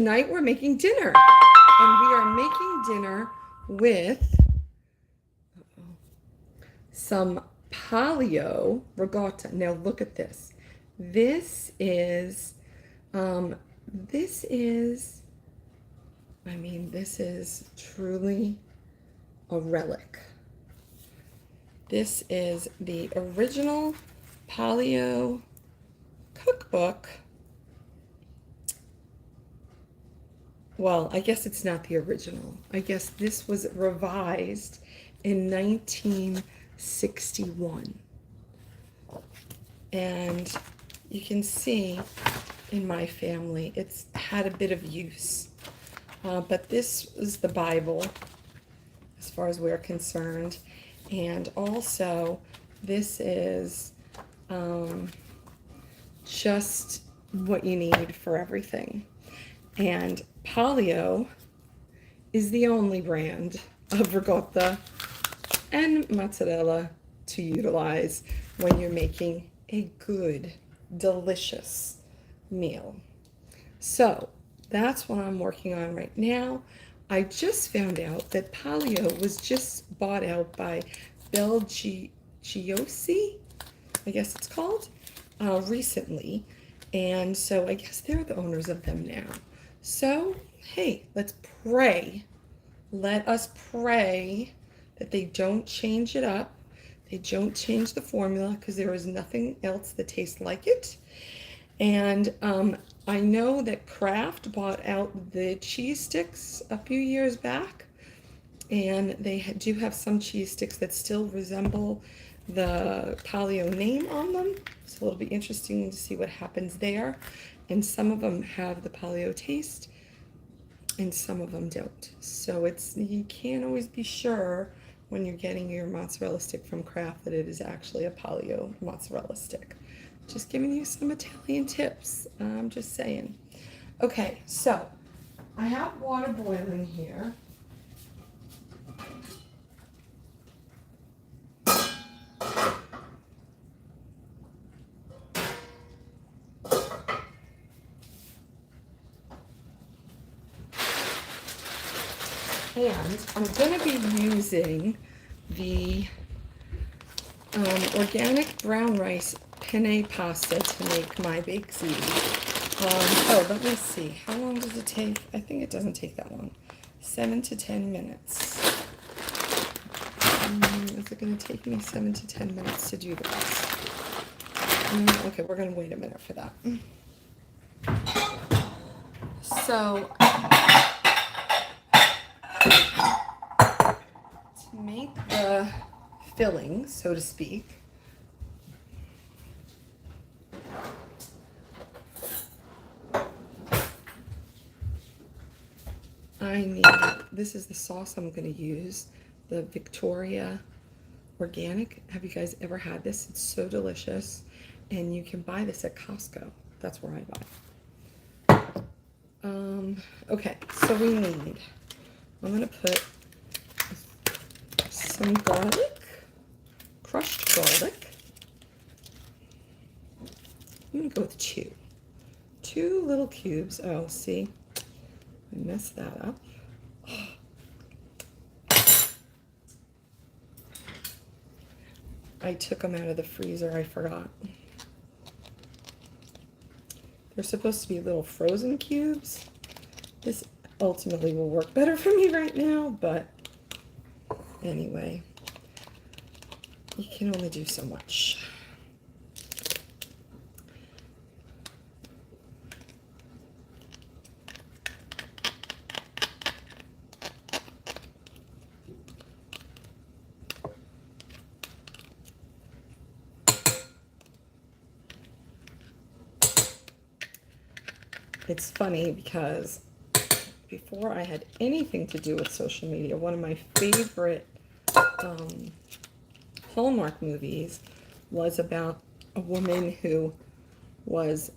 Tonight we're making dinner, and we are making dinner with some paleo ricotta. Now look at this. This is, um, this is, this is truly a relic. This is the original paleo cookbook. Well, I guess it's not the original. I guess this was revised in 1961. And you can see in my family, it's had a bit of use. But this is the Bible, as far as we're concerned. And also, this is just what you need for everything. And Paleo is the only brand of ricotta and mozzarella to utilize when you're making a good, delicious meal. So that's what I'm working on right now. I just found out that Paleo was just bought out by Belgiosi, I guess it's called, recently. And so I guess they're the owners of them now. So, hey, let's pray. Let us pray that they don't change it up. They don't change the formula, because there is nothing else that tastes like it. And I know that Kraft bought out the cheese sticks a few years back, and they do have some cheese sticks that still resemble the Paleo name on them. So it'll be interesting to see what happens there. And some of them have the Paleo taste, and some of them don't. So you can't always be sure when you're getting your mozzarella stick from Kraft that it is actually a Paleo mozzarella stick. Just giving you some Italian tips. I'm just saying. Okay, so I have water boiling here. And I'm going to be using the organic brown rice penne pasta to make my baked ziti. Let me see. How long does it take? I think it doesn't take that long. 7 to 10 minutes. Is it going to take me 7 to 10 minutes to do this? Okay, we're going to wait a minute for that. So, to make the filling, so to speak, this is the sauce I'm going to use, the Victoria Organic. Have you guys ever had this? It's so delicious, and you can buy this at Costco. That's where I buy. Okay, so we need, I'm going to put some garlic, crushed garlic. I'm going to go with two little cubes. Oh, see, I messed that up. I took them out of the freezer, I forgot. They're supposed to be little frozen cubes. This ultimately will work better for me right now, but anyway, you can only do so much. It's funny because before I had anything to do with social media, one of my favorite Hallmark movies was about a woman who was,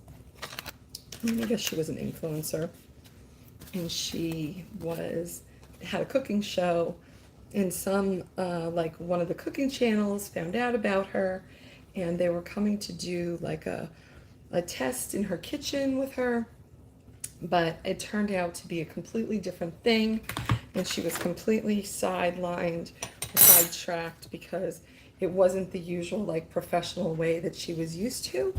I guess she was an influencer, and she had a cooking show, and some like one of the cooking channels found out about her, and they were coming to do like a test in her kitchen with her, But it turned out to be a completely different thing, and she was completely sidelined or sidetracked because it wasn't the usual like professional way that she was used to.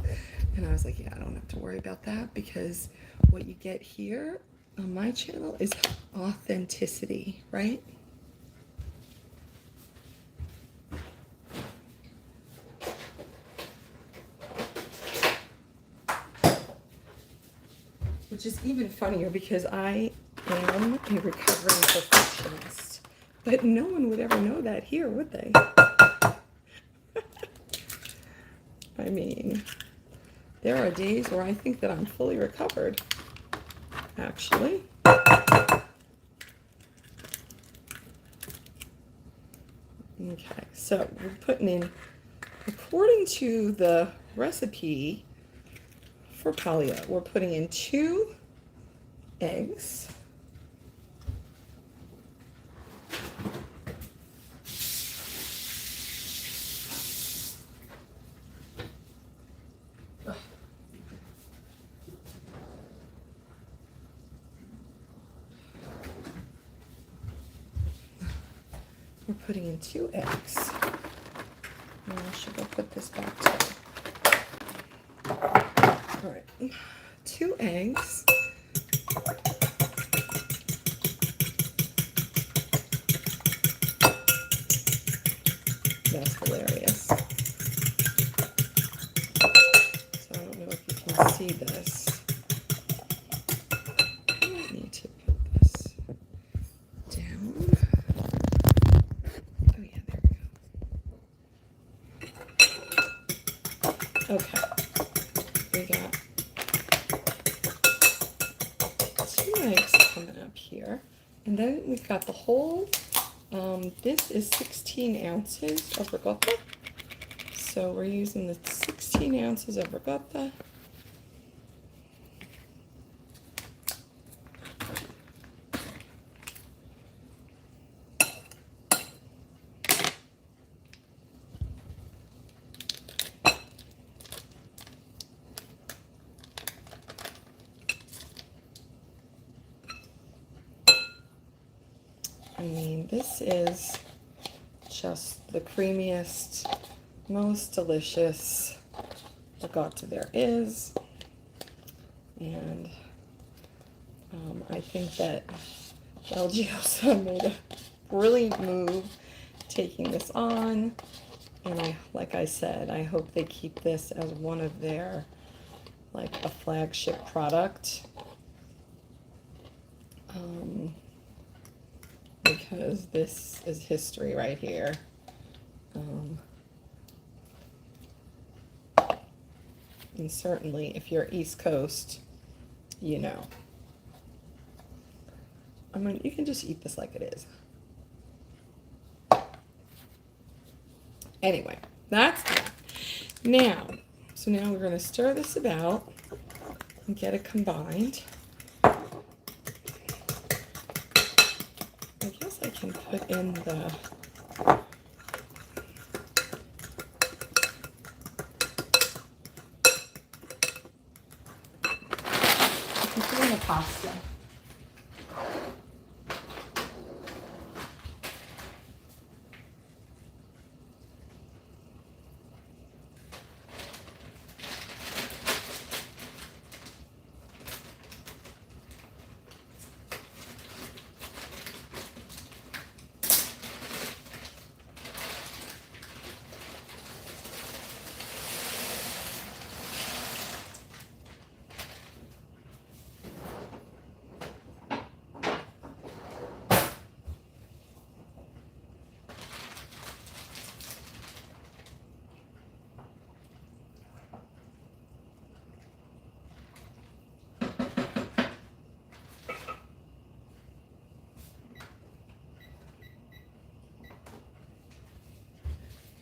And I was like, yeah, I don't have to worry about that, because what you get here on my channel is authenticity, right? Which is even funnier because I am a recovering perfectionist. But no one would ever know that here, would they? I mean, there are days where I think that I'm fully recovered, actually. Okay, so we're putting in, according to the recipe for paleo, we're putting in 2 eggs. We're putting in 2 eggs. Now I should go put this back to. All right, 2 eggs. That's hilarious. So I don't know if you can see this. I need to put this down. Oh yeah, there we go. Okay, we got 2 eggs coming up here. And then we've got the whole, this is 16 ounces of ricotta. So we're using the 16 ounces of ricotta. I mean, this is just the creamiest, most delicious ricotta there is. And I think that LGOsa made a brilliant move taking this on. And like I said, I hope they keep this as one of their, like, a flagship product. Because this is history right here. And certainly if you're East Coast, you know. I mean, you can just eat this like it is. Anyway, that's that. Now, so now we're going to stir this about and get it combined. I guess I can put in the pasta.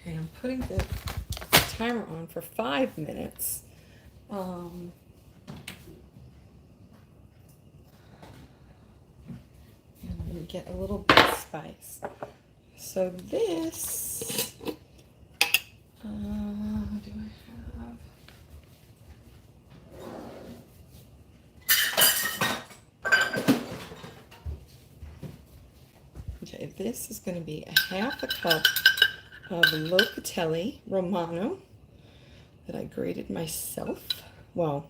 Okay, I'm putting the timer on for 5 minutes. And I'm going to get a little bit of spice. So this, do I have? Okay, this is going to be a half a cup of Locatelli Romano that I grated myself. Well,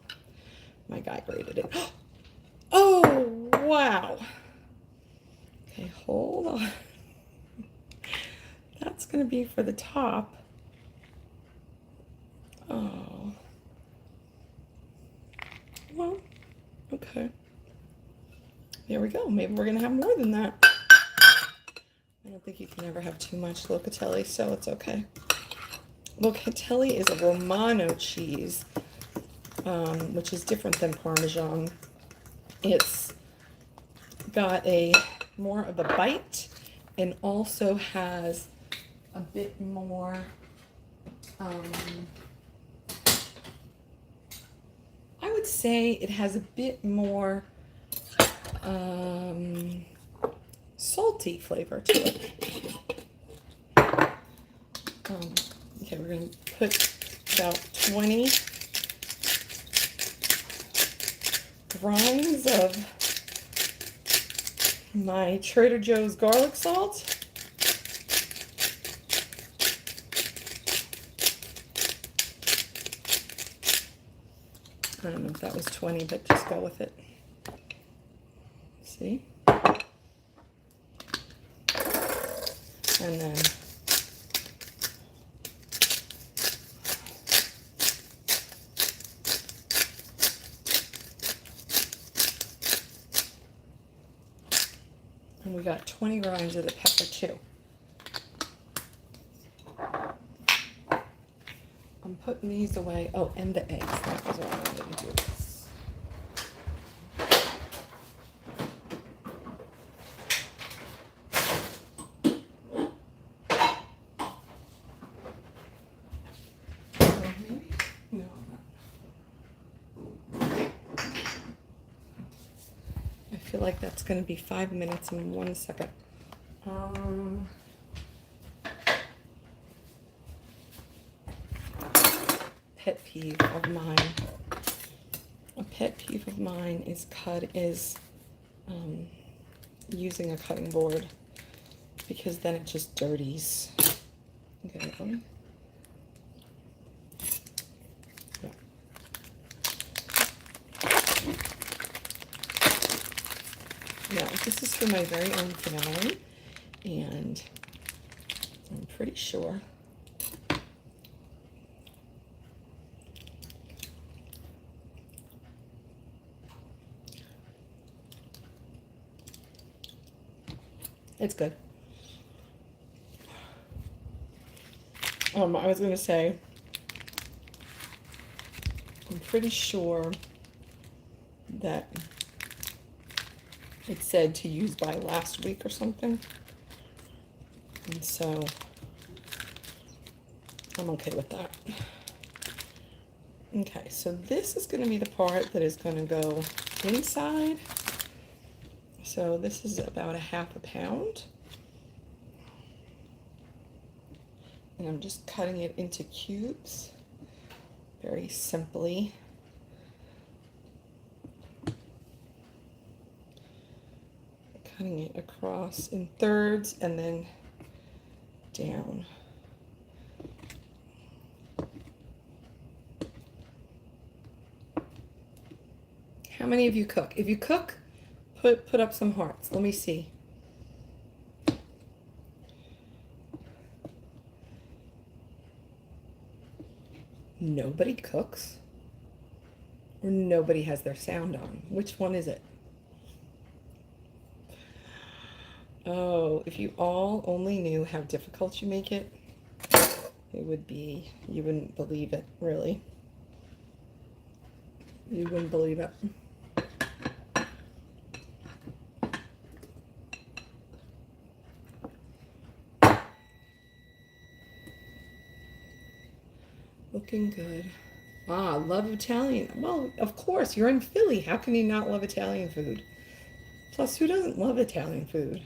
my guy grated it. Oh, wow. Okay, hold on. That's going to be for the top. Oh. Well, okay. There we go. Maybe we're going to have more than that. I don't think you can ever have too much Locatelli, so it's okay. Locatelli is a Romano cheese, which is different than Parmesan. It's got a more of a bite and also has a bit more I would say it has a bit more salty flavor to it. Okay, we're going to put about 20 grinds of my Trader Joe's garlic salt. I don't know if that was 20, but just go with it. See? And then we got 20 grinds of the pepper too. I'm putting these away. Oh, and the eggs. That was what I wanted to do. No. I feel like that's going to be 5 minutes and 1 second. Pet peeve of mine. A pet peeve of mine is using a cutting board, because then it just dirties. Okay, let me. Yeah. Now, this is for my very own family, and I'm pretty sure it's good. I was going to say, I'm pretty sure that it said to use by last week or something. And so I'm okay with that. Okay, so this is going to be the part that is going to go inside. So this is about a half a pound. And I'm just cutting it into cubes very simply. Cutting it across in thirds and then down. How many of you cook? If you cook, put up some hearts. Let me see. Nobody cooks? Or nobody has their sound on? Which one is it? Oh, if you all only knew how difficult you make it, it would be, you wouldn't believe it, really. You wouldn't believe it. Looking good. Ah, love Italian. Well, of course, you're in Philly. How can you not love Italian food? Plus, who doesn't love Italian food?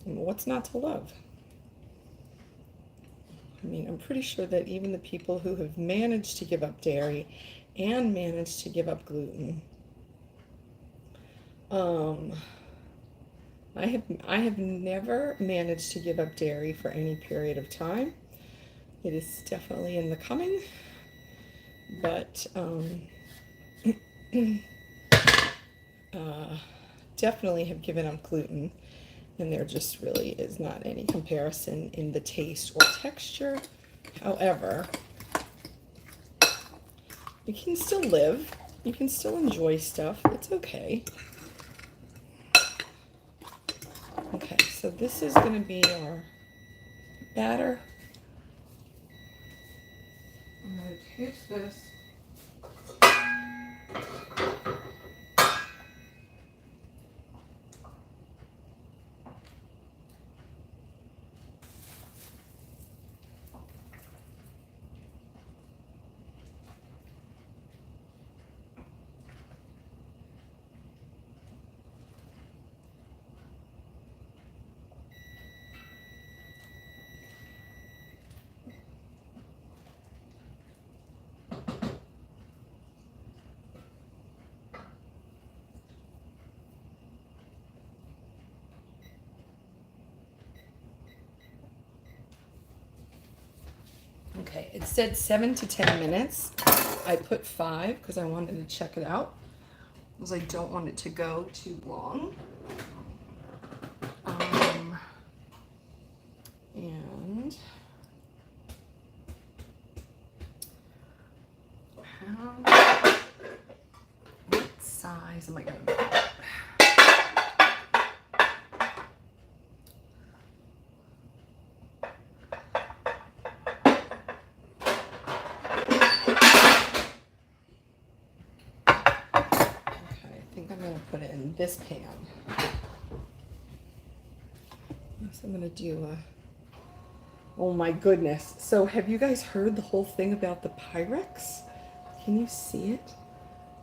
And what's not to love? I mean, I'm pretty sure that even the people who have managed to give up dairy and managed to give up gluten, I have never managed to give up dairy for any period of time. It is definitely in the coming, but definitely have given up gluten, and there just really is not any comparison in the taste or texture. However, you can still live. You can still enjoy stuff. It's okay. Okay, so this is going to be our batter. I'm going to taste this. Okay, it said 7 to 10 minutes. I put 5 because I wanted to check it out, because I don't want it to go too long. And what size am I going to make? I'm going to put it in this pan. So I'm going to do a, oh my goodness. So have you guys heard the whole thing about the Pyrex? Can you see it?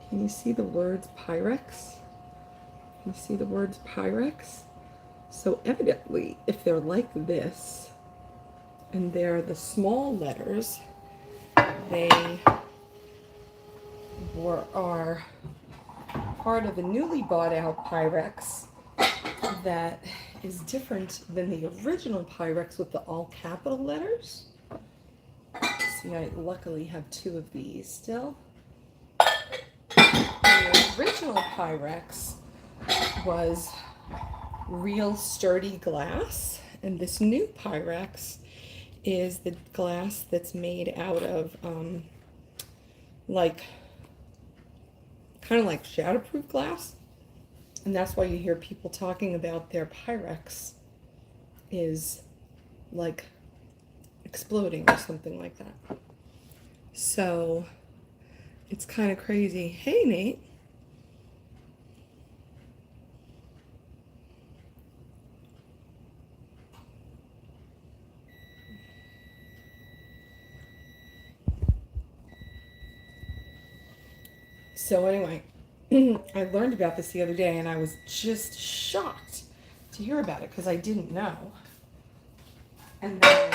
Can you see the words Pyrex? Can you see the words Pyrex? So evidently, if they're like this, and they're the small letters, they are part of a newly bought out Pyrex that is different than the original Pyrex with the all capital letters. See, I luckily have 2 of these still. The original Pyrex was real sturdy glass, and this new Pyrex is the glass that's made out of kind of like shatterproof glass. And that's why you hear people talking about their Pyrex is like exploding or something like that. So it's kind of crazy. Hey, Nate. So anyway, I learned about this the other day, and I was just shocked to hear about it because I didn't know. And then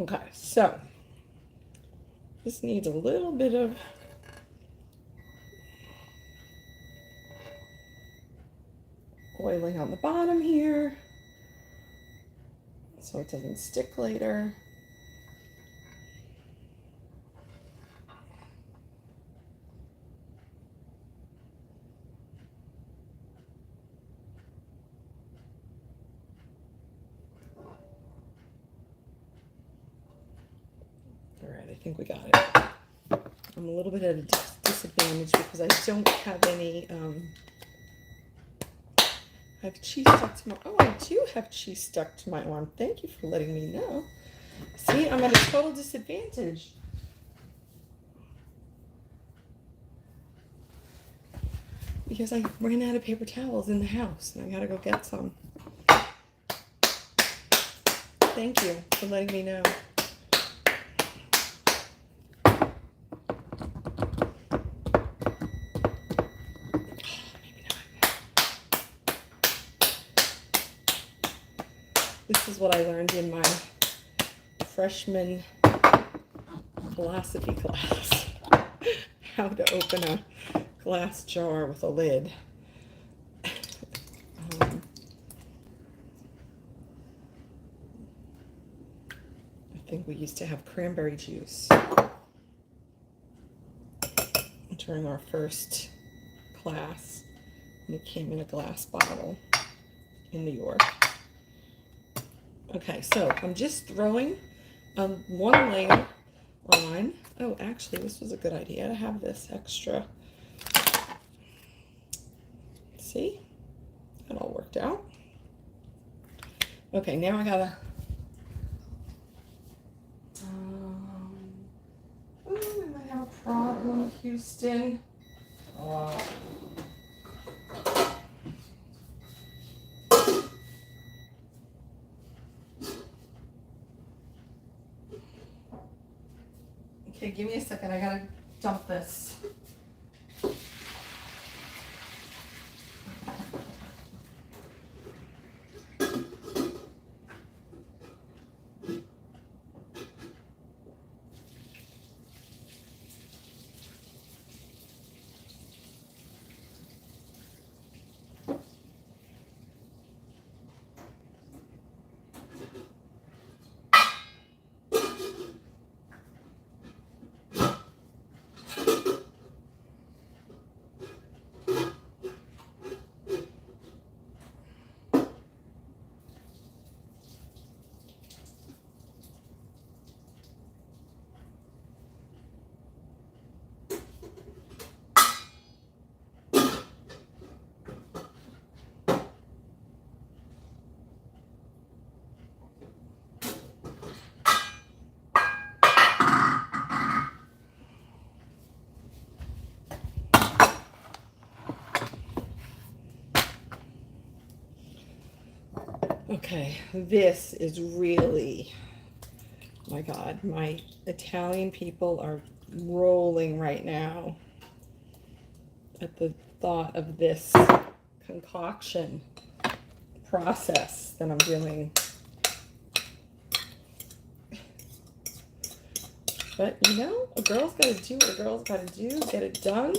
okay, so this needs a little bit of oiling on the bottom here so it doesn't stick later. All right, I think we got it. I'm a little bit at a disadvantage because I don't have any, I have cheese stuck to my, oh, I do have cheese stuck to my arm. Thank you for letting me know. See, I'm at a total disadvantage. because I ran out of paper towels in the house and I gotta go get some. Thank you for letting me know. This is what I learned in my freshman philosophy class. How to open a glass jar with a lid. I think we used to have cranberry juice during our first class, and it came in a glass bottle in New York. Okay, so I'm just throwing one layer on. Oh, actually, this was a good idea to have this extra. See? That all worked out. Okay, now I gotta. I might have a problem, Houston. Okay, give me a second. I gotta dump this. Okay, this is really, my God, my Italian people are rolling right now at the thought of this concoction process that I'm doing. But you know, a girl's got to do what a girl's got to do, get it done.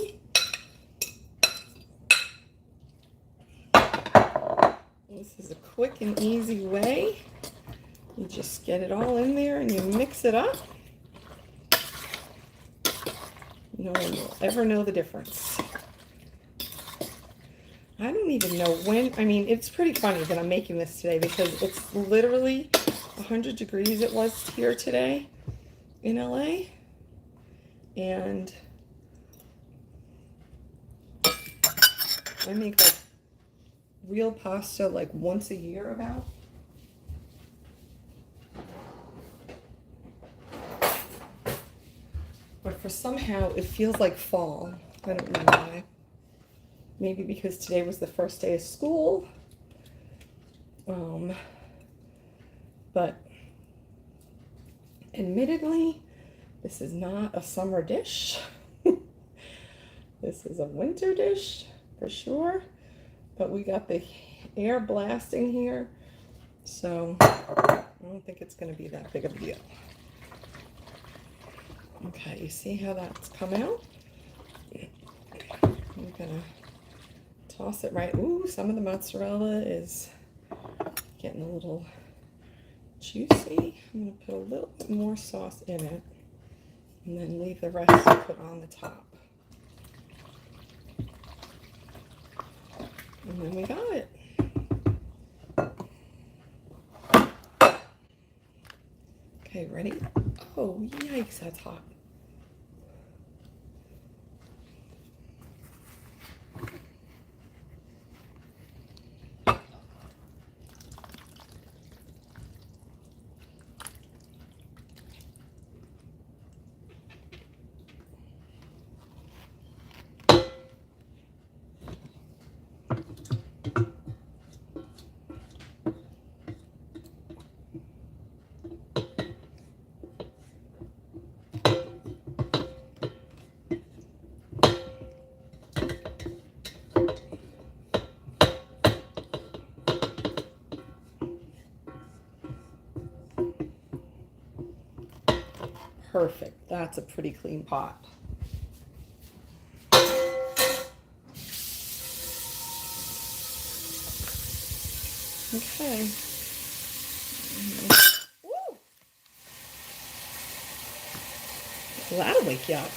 This is a quick and easy way. You just get it all in there and you mix it up. No one will ever know the difference. I don't even know when. I mean, it's pretty funny that I'm making this today because it's literally 100 degrees it was here today in LA. And I make like real pasta like once a year about. But for somehow it feels like fall. I don't know why. Maybe because today was the first day of school. But admittedly, this is not a summer dish. This is a winter dish for sure. But we got the air blasting here, so I don't think it's going to be that big of a deal. Okay, you see how that's come out? I'm going to toss it right. Ooh, some of the mozzarella is getting a little juicy. I'm going to put a little bit more sauce in it and then leave the rest to put on the top. And then we got it. Okay, ready? Oh, yikes, that's hot. perfect. That's a pretty clean pot. Okay. Woo! Well, that'll wake you up.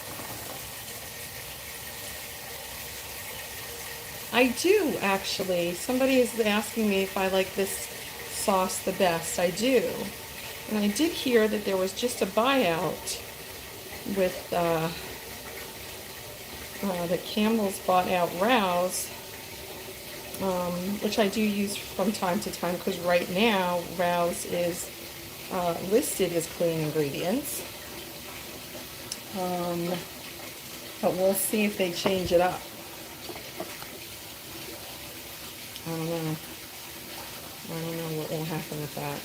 I do, actually. Somebody is asking me if I like this sauce the best. I do. And I did hear that there was just a buyout with that Campbell's bought out Rouse, which I do use from time to time because right now Rouse is listed as clean ingredients. But we'll see if they change it up. I don't know. I don't know what will happen with that.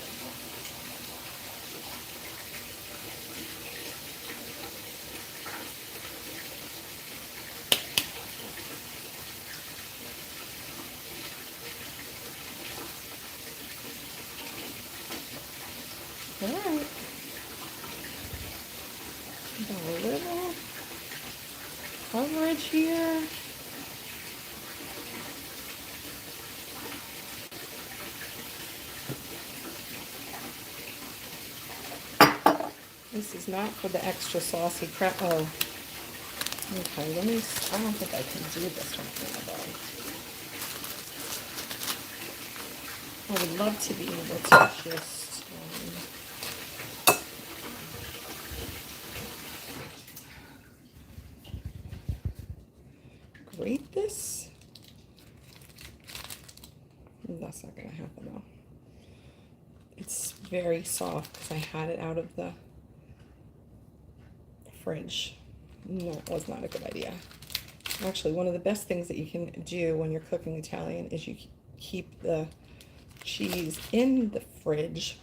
All right. Got a little coverage here. This is not for the extra saucy crap. Oh, okay. I don't think I can do this one, though. I would love to be able to just grate this. That's not going to happen, though. It's very soft because I had it out of the fridge. No, it was not a good idea. Actually, one of the best things that you can do when you're cooking Italian is you keep the cheese in the fridge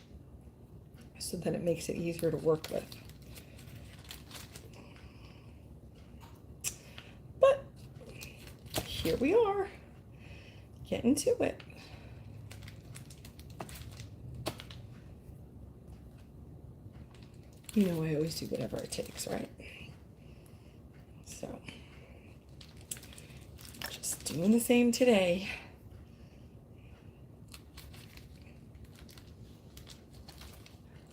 so that it makes it easier to work with. But here we are, getting to it. You know, I always do whatever it takes, right? So, just doing the same today.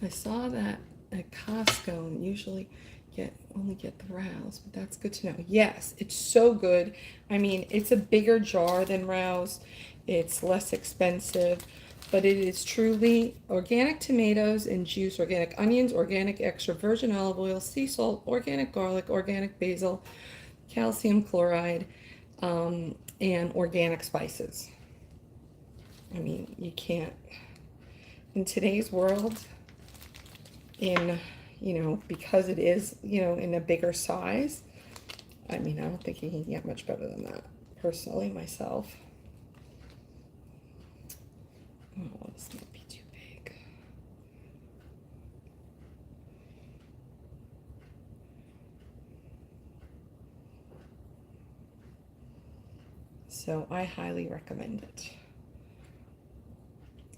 I saw that at Costco and usually only get the Rouse, but that's good to know. Yes, it's so good. I mean, it's a bigger jar than Rouse. It's less expensive. But it is truly organic tomatoes and juice, organic onions, organic extra virgin olive oil, sea salt, organic garlic, organic basil, calcium chloride, and organic spices. I mean, you can't, in today's world, because it is, in a bigger size, I mean, I don't think you can get much better than that, personally, myself. Oh, this might be too big. So I highly recommend it.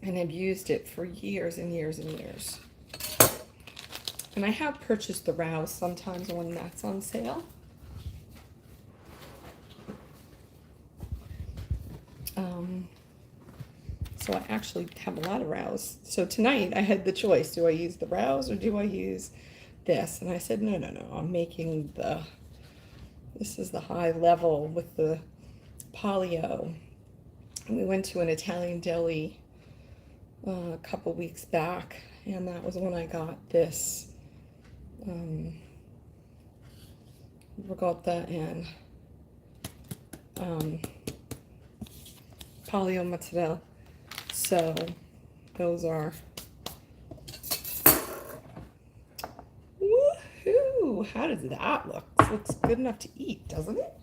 And I've used it for years and years and years. And I have purchased the Rouse sometimes when that's on sale. So I actually have a lot of Rouse. So tonight I had the choice. Do I use the Rouse or do I use this? And I said, no. I'm making this is the high level with the Polio. And we went to an Italian deli a couple weeks back. And that was when I got this ricotta and Polio mozzarella. So those are, woohoo! How does that look? This looks good enough to eat, doesn't it?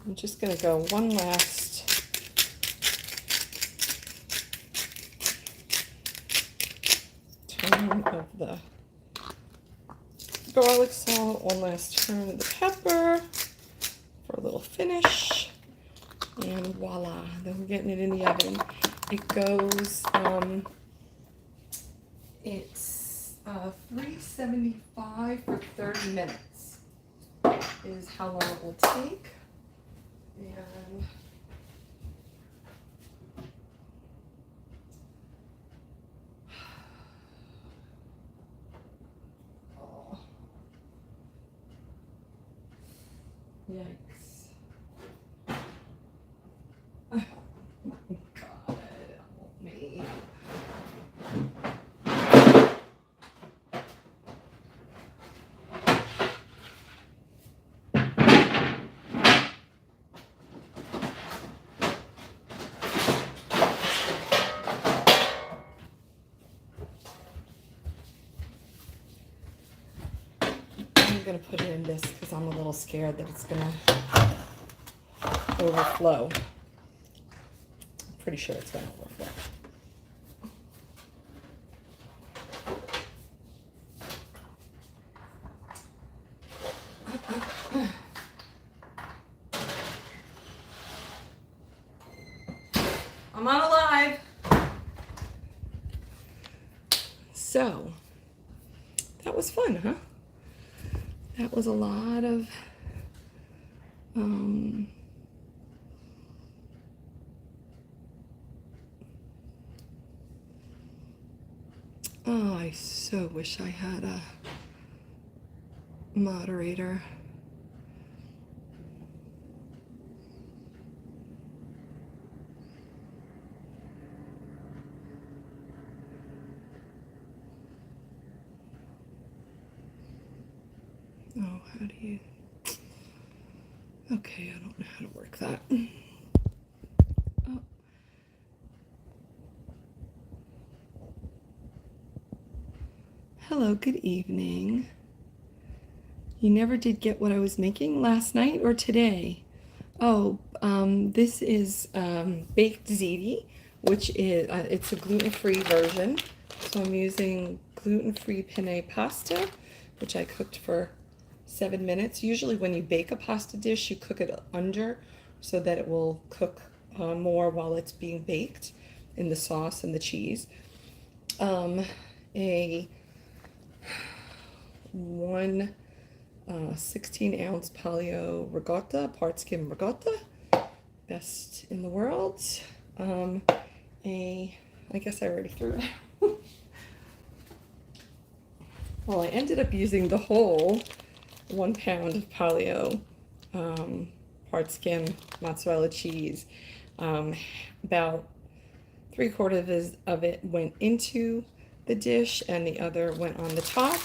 I'm just going to go one last turn of the garlic salt, one last turn of the pepper for a little finish. And voila, then we're getting it in the oven. It goes, it's 375 for 30 minutes is how long it will take. And oh, yikes. Oh my God, help me. I'm gonna put it in this because I'm a little scared that it's gonna overflow. I'm pretty sure it's gonna overflow. I'm on alive. So that was fun, huh? That was a lot of oh, I so wish I had a moderator. Oh, how do you... Okay, I don't know how to work that. Oh. Hello, good evening. You never did get what I was making last night or today? Oh, this is baked ziti, which is, it's a gluten-free version. So I'm using gluten-free penne pasta, which I cooked for 7 minutes. Usually when you bake a pasta dish, you cook it under so that it will cook more while it's being baked in the sauce and the cheese. A 16-ounce paleo ricotta, part skim ricotta, best in the world. I guess I already threw it out. Well, I ended up using the whole 1 pound of paleo part skim mozzarella cheese. About 3/4 of it went into the dish and the other went on the top.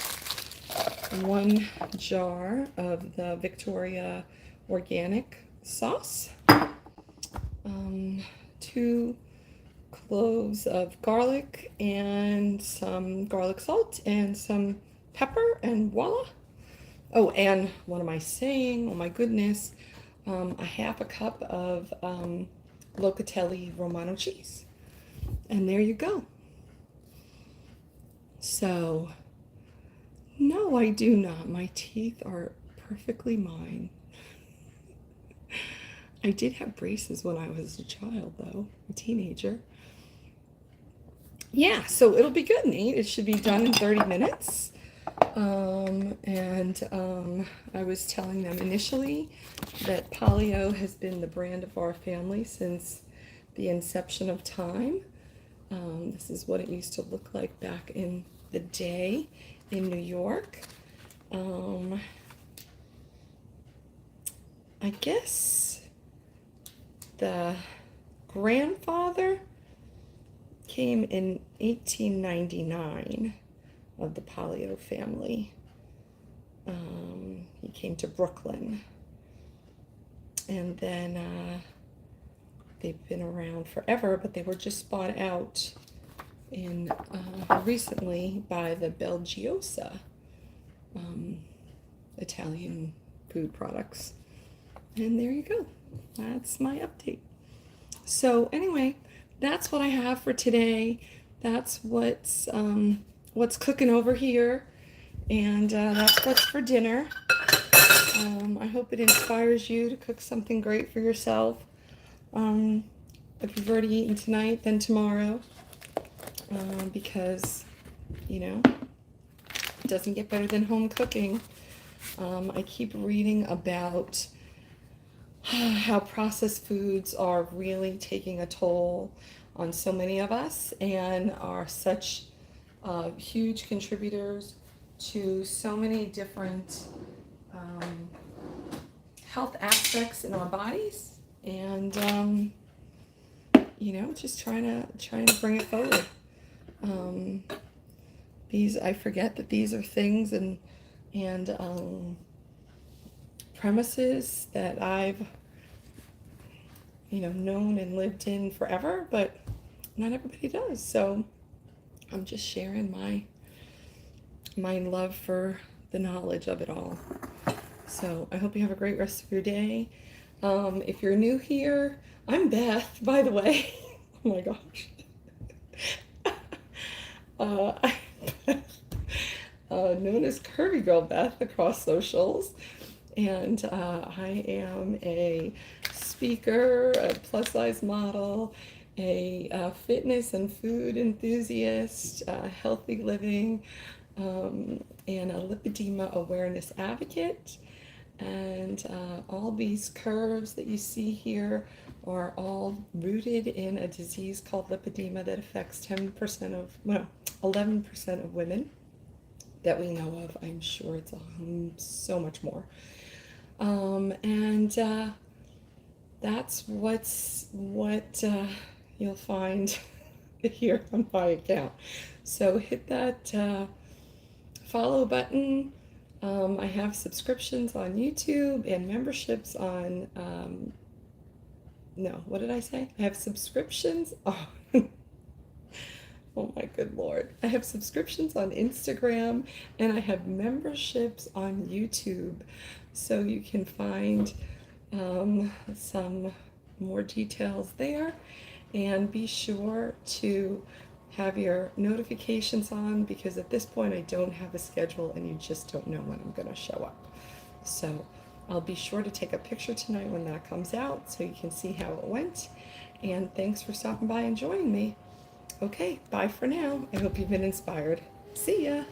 1 jar of the Victoria organic sauce, 2 cloves of garlic and some garlic salt and some pepper, and voila. Oh, and what am I saying? Oh my goodness. A 1/2 cup of Locatelli Romano cheese. And there you go. So, no, I do not. My teeth are perfectly mine. I did have braces when I was a child, though, a teenager. Yeah, so it'll be good, Nate. It should be done in 30 minutes. I was telling them initially that paleo has been the brand of our family since the inception of time. This is what it used to look like back in the day in New York. I guess the grandfather came in 1899 of the paleo family. He came to Brooklyn, and then they've been around forever, but they were just bought out in recently by the Belgiosa Italian food products. And there you go. That's my update. So anyway, that's what I have for today. That's what's cooking over here, and that's what's for dinner. I hope it inspires you to cook something great for yourself. if you've already eaten tonight, then tomorrow, because, you know, it doesn't get better than home cooking. I keep reading about how processed foods are really taking a toll on so many of us and are such huge contributors to so many different health aspects in our bodies, and you know, just trying to bring it forward. These, I forget that these are things and premises that I've, you know, known and lived in forever, but not everybody does. So I'm just sharing my love for the knowledge of it all. So I hope you have a great rest of your day. If you're new here, I'm Beth, by the way. Oh my gosh. I'm known as Curvygirlbeth across socials. And I am a speaker, a plus size model, a fitness and food enthusiast, healthy living, and a lipedema awareness advocate. And all these curves that you see here are all rooted in a disease called lipedema that affects 10% of, well, 11% of women that we know of. I'm sure it's so much more. And that's what you'll find here on my account. So hit that follow button. I have subscriptions on YouTube and memberships on, no, what did I say? I have subscriptions on, oh my good Lord. I have subscriptions on Instagram and I have memberships on YouTube. So you can find some more details there, and be sure to have your notifications on, because at this point I don't have a schedule and you just don't know when I'm going to show up. So I'll be sure to take a picture tonight when that comes out so you can see how it went. And thanks for stopping by and joining me. Okay, bye for now. I hope you've been inspired. See ya.